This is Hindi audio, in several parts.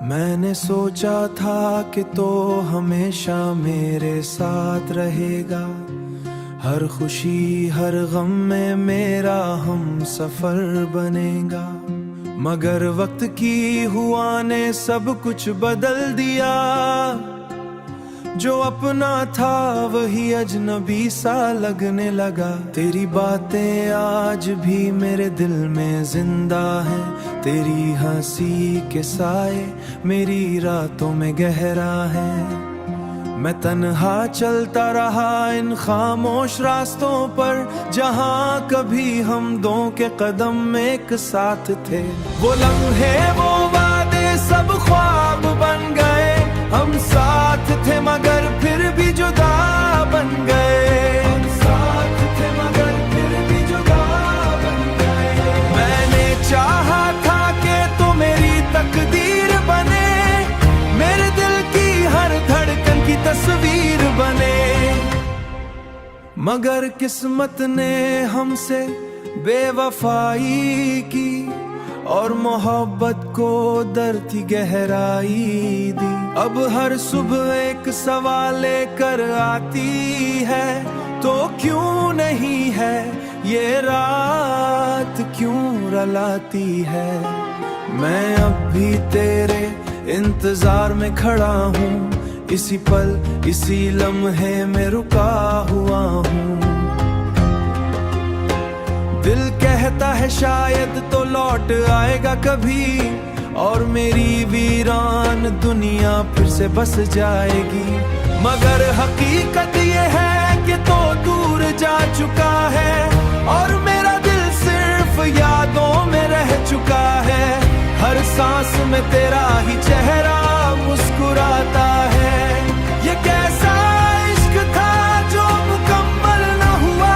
मैंने सोचा था कि तो हमेशा मेरे साथ रहेगा, हर खुशी हर गम में मेरा हम सफर बनेगा। मगर वक्त की हुआ ने सब कुछ बदल दिया, जो अपना था वही अजनबी सा लगने लगा। तेरी बातें आज भी मेरे दिल में जिंदा हैं, तेरी हंसी के साए मेरी रातों में गहरा है। मैं तन्हा चलता रहा इन खामोश रास्तों पर, जहाँ कभी हम दो के कदम एक साथ थे। वो लम्हे वो वादे सब ख्वाब बन गए, हम साथ थे मगर फिर भी जुदा बन गए। हम साथ थे मगर फिर भी जुदा बन गए। मैंने चाहा था कि तो मेरी तकदीर बने, मेरे दिल की हर धड़कन की तस्वीर बने। मगर किस्मत ने हमसे बेवफाई की और मोहब्बत को दर्द की गहराई दी। अब हर सुबह एक सवाल लेकर आती है, तो क्यों नहीं है ये रात क्यों रुलाती है। मैं अब भी तेरे इंतजार में खड़ा हूँ, इसी पल इसी लम्हे में रुका हुआ हूँ। दिल कहता है शायद तो लौट आएगा कभी, और मेरी वीरान दुनिया फिर से बस जाएगी। मगर हकीकत ये है कि तो दूर जा चुका है, और मेरा दिल सिर्फ यादों में रह चुका है। हर सांस में तेरा ही चेहरा मुस्कुराता है। ये कैसा इश्क था जो मुकम्मल न हुआ,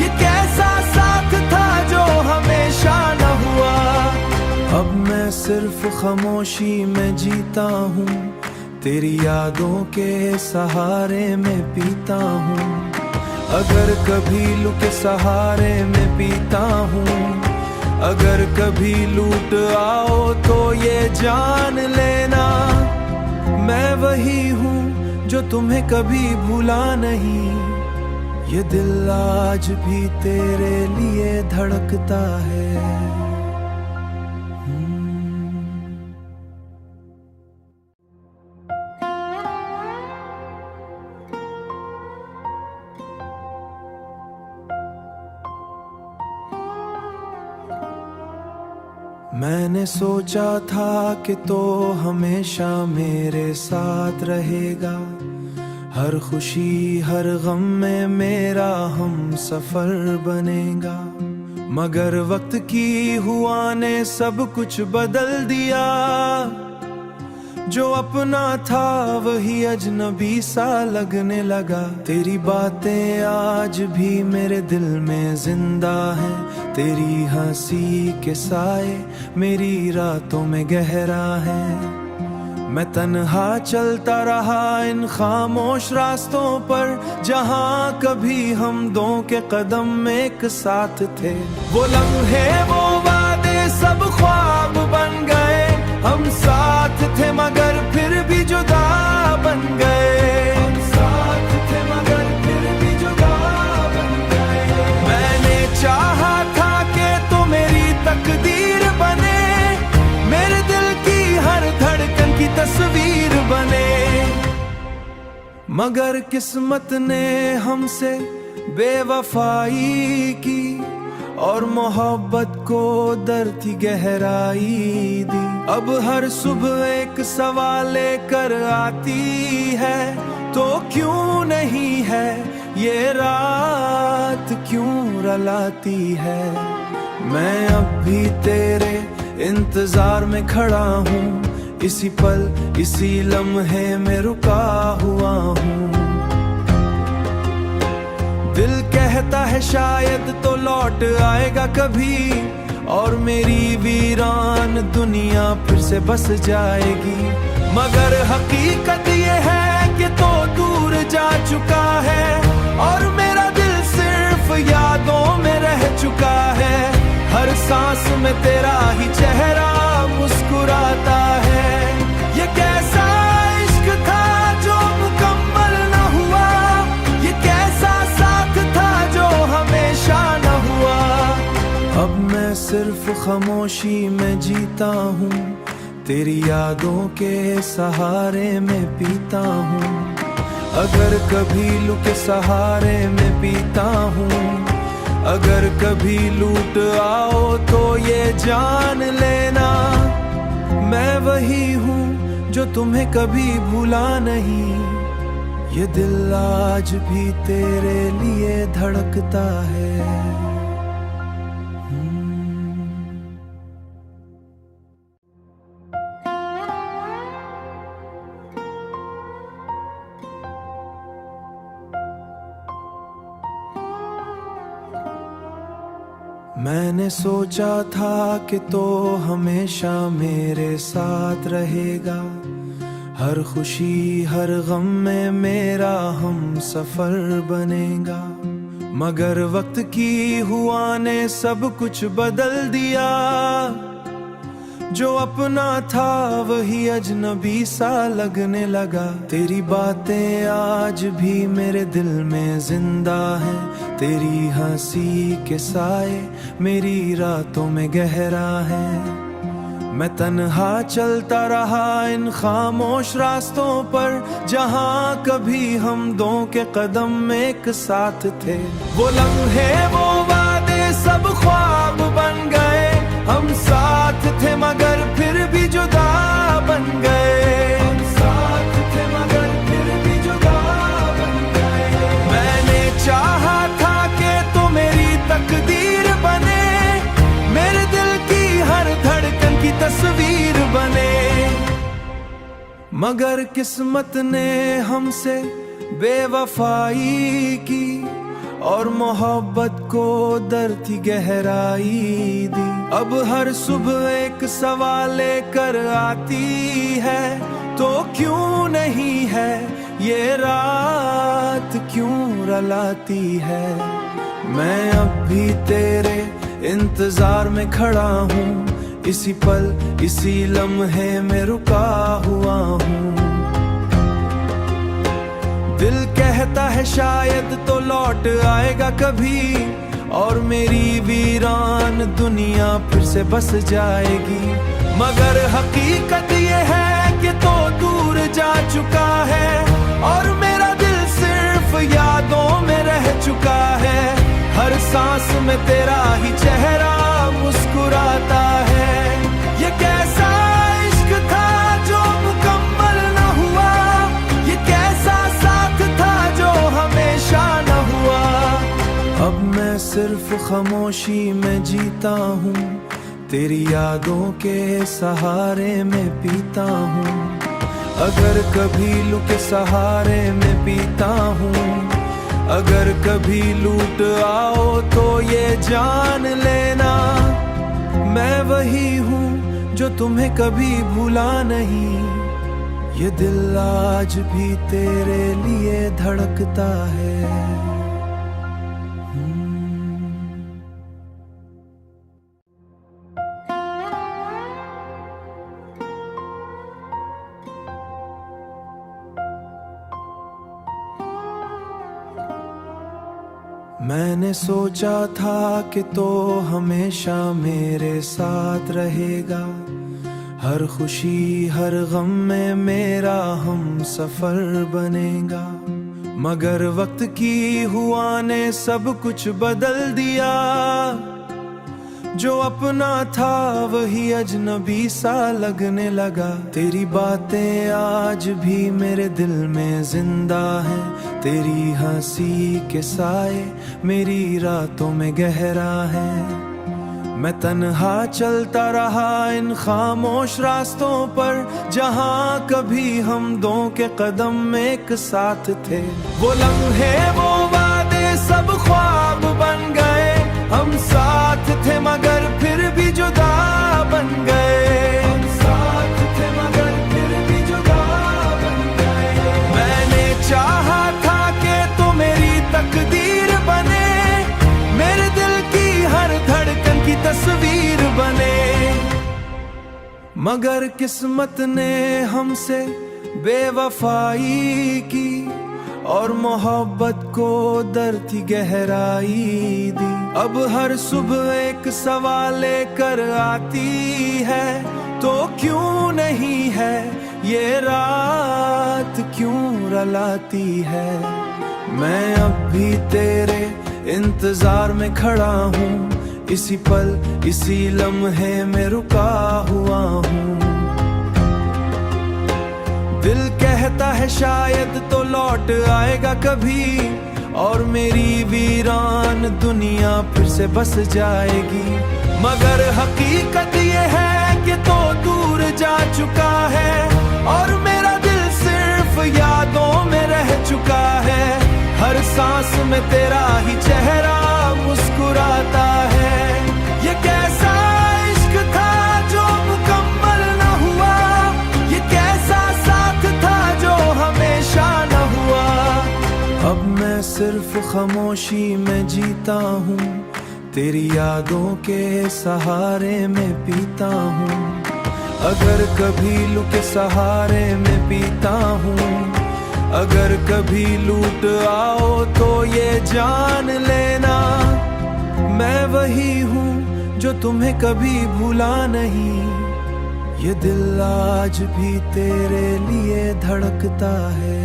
ये कैसा साथ था जो हमेशा न हुआ। अब मैं सिर्फ खामोशी में जीता हूँ, तेरी यादों के सहारे में पीता हूँ। अगर कभी लुके सहारे में पीता हूँ, अगर कभी लूट आओ तो ये जान लेना, मैं वही हूँ जो तुम्हें कभी भूला नहीं। ये दिल आज भी तेरे लिए धड़कता है। मैंने सोचा था कि तो हमेशा मेरे साथ रहेगा, हर खुशी हर गम में मेरा हम सफर बनेगा। मगर वक्त की हुआ ने सब कुछ बदल दिया, जो अपना था वही अजनबी सा लगने लगा। तेरी बातें आज भी मेरे दिल में जिंदा हैं, तेरी हंसी के साए मेरी रातों में गहरा है। मैं तन्हा चलता रहा इन खामोश रास्तों पर, जहाँ कभी हम दो के कदम एक साथ थे। वो लम्हे वो वादे सब ख्वाब बन गए, हम साथ थे मगर फिर भी जुदा बन गए। हम साथ थे मगर फिर भी जुदा बन गए। मैंने चाहा था कि तो मेरी तकदीर बने, मेरे दिल की हर धड़कन की तस्वीर बने। मगर किस्मत ने हमसे बेवफाई की और मोहब्बत को दर्द की गहराई दी। अब हर सुबह एक सवाल लेकर आती है, तो क्यों नहीं है ये रात क्यों रुलाती है। मैं अब भी तेरे इंतजार में खड़ा हूँ, इसी पल इसी लम्हे में रुका हुआ हूँ। दिल कहता है शायद तो लौट आएगा कभी, और मेरी वीरान दुनिया फिर से बस जाएगी। मगर हकीकत ये है कि तो दूर जा चुका है, और मेरा दिल सिर्फ यादों में रह चुका है। हर सांस में तेरा ही चेहरा मुस्कुराता है। खामोशी में जीता हूँ, तेरी यादों के सहारे में पीता हूँ। अगर कभी लुके सहारे में पीता हूँ, अगर कभी लूट आओ तो ये जान लेना, मैं वही हूँ जो तुम्हें कभी भूला नहीं। ये दिल आज भी तेरे लिए धड़कता है। मैंने सोचा था कि तो हमेशा मेरे साथ रहेगा, हर खुशी हर गम में मेरा हम सफर बनेगा। मगर वक्त की हुआ ने सब कुछ बदल दिया, जो अपना था वही अजनबी सा लगने लगा। तेरी बातें आज भी मेरे दिल में जिंदा हैं, तेरी हंसी के साए मेरी रातों में गहरा है। मैं तन्हा चलता रहा इन खामोश रास्तों पर, जहाँ कभी हम दो के कदम एक साथ थे। वो लम्हे वो वादे सब ख्वाब बन गए, हम साथ थे मगर फिर भी जुदा बन गए। हम साथ थे मगर फिर भी जुदा बन गए। मैंने चाहा था कि तो मेरी तकदीर बने, मेरे दिल की हर धड़कन की तस्वीर बने। मगर किस्मत ने हमसे बेवफाई की और मोहब्बत को दर्द की गहराई दी। अब हर सुबह एक सवाल लेकर आती है, तो क्यों नहीं है ये रात क्यों रुलाती है। मैं अब भी तेरे इंतजार में खड़ा हूँ, इसी पल इसी लम्हे में रुका हुआ हूँ। दिल कहता है शायद तो लौट आएगा कभी, और मेरी वीरान दुनिया फिर से बस जाएगी। मगर हकीकत ये है कि तो दूर जा चुका है, और मेरा दिल सिर्फ यादों में रह चुका है। हर सांस में तेरा ही चेहरा मुस्कुराता है। ये कैसा इश्क था जो मुकम्मल न हुआ, ये कैसा साथ था जो हमेशा न हुआ। अब मैं सिर्फ खामोशी में जीता हूँ, तेरी यादों के सहारे में पीता हूँ। अगर कभी लुके सहारे में पीता हूँ, अगर कभी लूट आओ तो ये जान लेना, मैं वही हूँ जो तुम्हें कभी भूला नहीं। ये दिल आज भी तेरे लिए धड़कता है। मैंने सोचा था कि तो हमेशा मेरे साथ रहेगा, हर खुशी हर गम में मेरा हम सफर बनेगा। मगर वक्त की हुआ ने सब कुछ बदल दिया, जो अपना था वही अजनबी सा लगने लगा। तेरी बातें आज भी मेरे दिल में जिंदा हैं, तेरी हंसी के साए मेरी रातों में गहरा है। मैं तन्हा चलता रहा इन खामोश रास्तों पर, जहाँ कभी हम दो के कदम एक साथ थे। वो लम्हे वो वादे सब ख्वाब बन गए, हम साथ थे मगर फिर भी जुदा बन गए। हम साथ थे मगर फिर भी जुदा बन गए। मैंने चाहा था कि तो मेरी तकदीर बने, मेरे दिल की हर धड़कन की तस्वीर बने। मगर किस्मत ने हमसे बेवफाई की और मोहब्बत को दर्द की गहराई दी। अब हर सुबह एक सवाल लेकर आती है, तो क्यों नहीं है ये रात, क्यों रुलाती है। मैं अब भी तेरे इंतजार में खड़ा हूँ, इसी पल इसी लम्हे में रुका हुआ हूँ। दिल कहता है शायद तो लौट आएगा कभी, और मेरी वीरान दुनिया फिर से बस जाएगी। मगर हकीकत ये है कि तो दूर जा चुका है, और मेरा दिल सिर्फ यादों में रह चुका है। हर सांस में तेरा ही चेहरा मुस्कुराता है। ये कैसा इश्क था जो मुकम्मल न हुआ, ये कैसा साथ था जो हमेशा न हुआ। अब मैं सिर्फ खामोशी में जीता हूँ, तेरी यादों के सहारे में पीता हूँ। अगर कभी लुके सहारे में पीता हूँ, अगर कभी लूट आओ तो ये जान लेना, मैं वही हूँ जो तुम्हें कभी भूला नहीं। ये दिल आज भी तेरे लिए धड़कता है।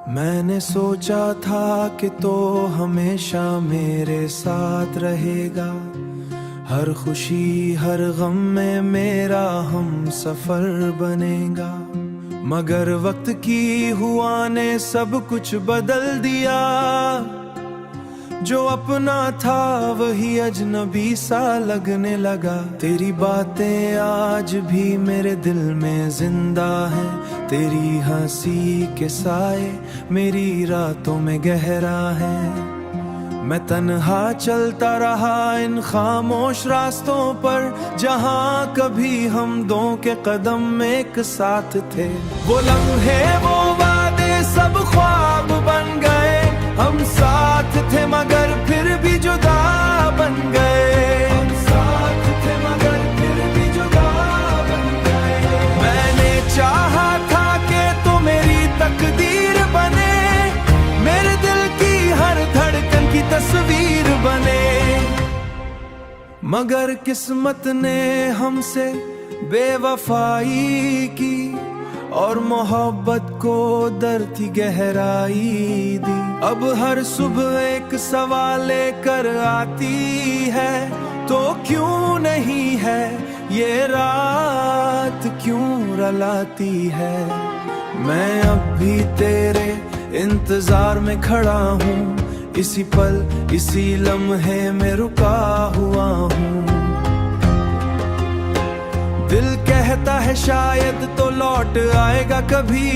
मैंने सोचा था कि तो हमेशा मेरे साथ रहेगा, हर खुशी हर गम में मेरा हम सफर बनेगा। मगर वक्त की हुआ ने सब कुछ बदल दिया, जो अपना था वही अजनबी सा लगने लगा। तेरी बातें आज भी मेरे दिल में जिंदा हैं, तेरी हंसी के साए मेरी रातों में गहरा है। मैं तन्हा चलता रहा इन खामोश रास्तों पर, जहाँ कभी हम दो के कदम एक साथ थे। वो लम्हे वो वादे सब ख्वाब बन गए, हम साथ थे मगर फिर भी जुदा बन गए। हम साथ थे मगर फिर भी जुदा बन गए। मैंने चाहा था कि तो मेरी तकदीर बने, मेरे दिल की हर धड़कन की तस्वीर बने। मगर किस्मत ने हमसे बेवफाई की, और मोहब्बत को दर्द की गहराई दी। अब हर सुबह एक सवाल लेकर आती है, तो क्यों नहीं है ये रात, क्यों रुलाती है। मैं अब भी तेरे इंतजार में खड़ा हूँ, इसी पल इसी लम्हे में रुका हुआ हूँ। दिल कहता है शायद तो लौट आएगा कभी,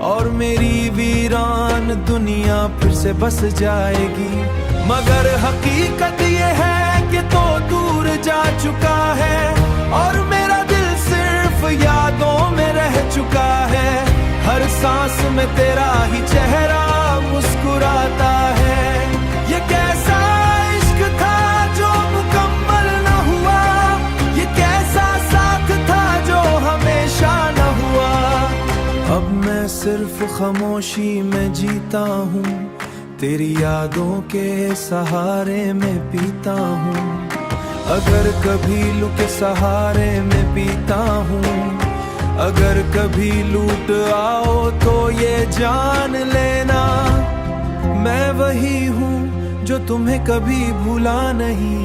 और मेरी वीरान दुनिया फिर से बस जाएगी। मगर हकीकत ये है कि तो दूर जा चुका है, और मेरा दिल सिर्फ यादों में रह चुका है। हर सांस में तेरा ही चेहरा मुस्कुराता है। ये कैसा इश्क था जो मुकम्मल न हुआ, ये कैसा साथ था जो हमेशा न हुआ। अब मैं सिर्फ खामोशी में जीता हूँ, तेरी यादों के सहारे में पीता हूँ। अगर कभी लुके सहारे में पीता हूँ, अगर कभी लूट आओ तो ये जान लेना, मैं वही हूँ जो तुम्हें कभी भूला नहीं।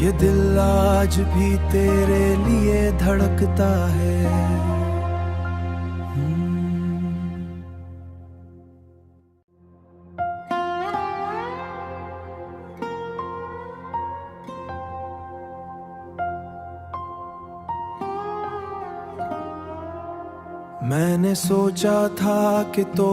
ये दिल आज भी तेरे लिए धड़कता है। मैंने सोचा था कि तो